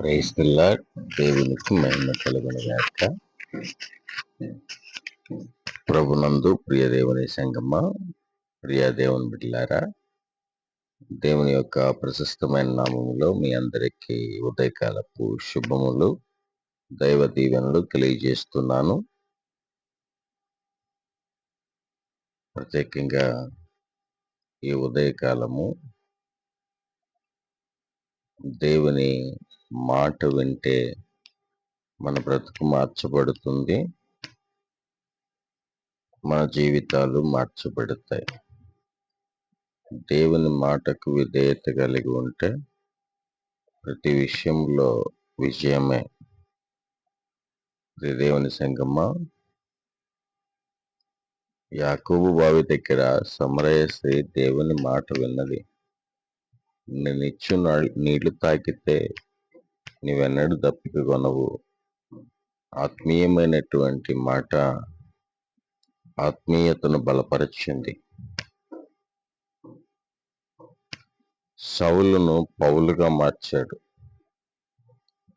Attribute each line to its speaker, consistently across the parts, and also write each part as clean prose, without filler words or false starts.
Speaker 1: Praise the lord. దేవునికి మహిమ కలుగును గాక. ప్రభునందు ప్రియ దేవుని సంగమా, ప్రియ దేవుని బిడ్డలారా, దేవుని యొక్క ప్రశస్తమైన నామములో మీ అందరికీ ఉదయకాలపు శుభములు, దైవ దీవెనలు తెలియజేస్తున్నాను. ప్రత్యేకంగా ఈ ఉదయకాలము దేవుని మాట వింటే మన బ్రతుకు మార్చబడుతుంది, మన జీవితాలు మార్చబడతాయి. దేవుని మాటకు విధేయత కలిగి ఉంటే ప్రతి విషయంలో విజయమే. దేవుని సంగమా, యాకోబు బావి దగ్గర సమరయ స్త్రీ దేవుని మాట విన్నది. నేను ఇచ్చు నీళ్లు తాకితే నీవెన్నడూ దప్పిక కొనవు. ఆత్మీయమైనటువంటి మాట ఆత్మీయతను బలపరిచింది. సౌలును పౌలుగా మార్చాడు.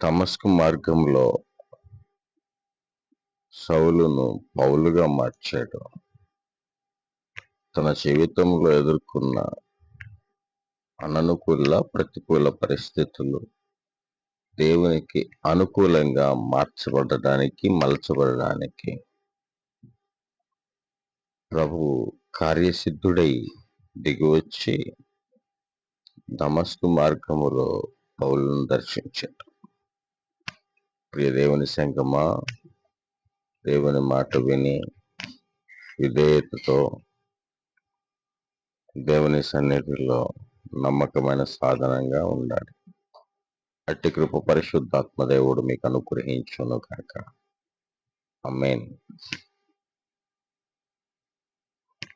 Speaker 1: దమస్కు మార్గంలో సౌలును పౌలుగా మార్చాడు. తన జీవితంలో ఎదుర్కొన్న అననుకూల ప్రతికూల పరిస్థితులు దేవునికి అనుకూలంగా మార్చబడడానికి, మలచబడడానికి ప్రభు కార్యసిద్ధుడై దిగివచ్చి దమస్కు మార్గములో పౌలును దర్శించాడు. ప్రియ దేవుని సంగమా, దేవుని మాట విని విధేయతతో దేవుని సన్నిధిలో నమ్మకమైన సాధనంగా ఉండాలి. అట్టి కృప పరిశుద్ధాత్మ దేవుడు మీకు అనుగ్రహించును కాక. ఆమేన్.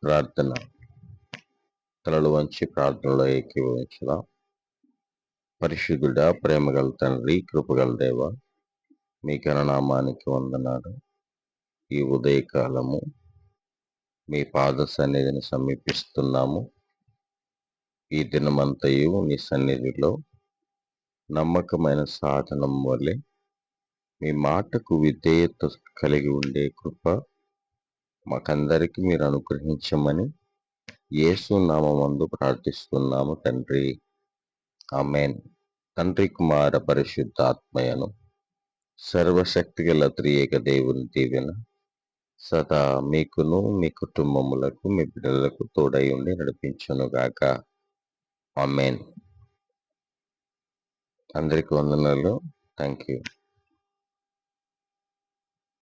Speaker 1: ప్రార్థన. తలలు వంచి ప్రార్థనలో ఏకీభవించుదాం. పరిశుద్ధుడా, ప్రేమగల తండ్రి, కృపగల దేవ, మీ ఘననామానికి వందనాలు. ఈ ఉదయకాలము మీ పాద సన్నిధిని సమీపిస్తున్నాము. ఈ దినమంతయు నీ సన్నిధిలో నమ్మకమైన సాధనం వలె మీ మాటకు విధేయత కలిగి ఉండే కృప మాకందరికి మీరు అనుగ్రహించమని యేసు నామమందు ప్రార్థిస్తున్నాము తండ్రి. ఆమేన్. తండ్రి, కుమార పరిశుద్ధాత్మయను సర్వశక్తి గల త్రియేక దేవుని దీవెన సదా మీకును మీ కుటుంబములకు మీ బిడ్డలకు తోడై ఉండి నడిపించును గాక. ఆమేన్. అందరికి వందనాలు. Thank you.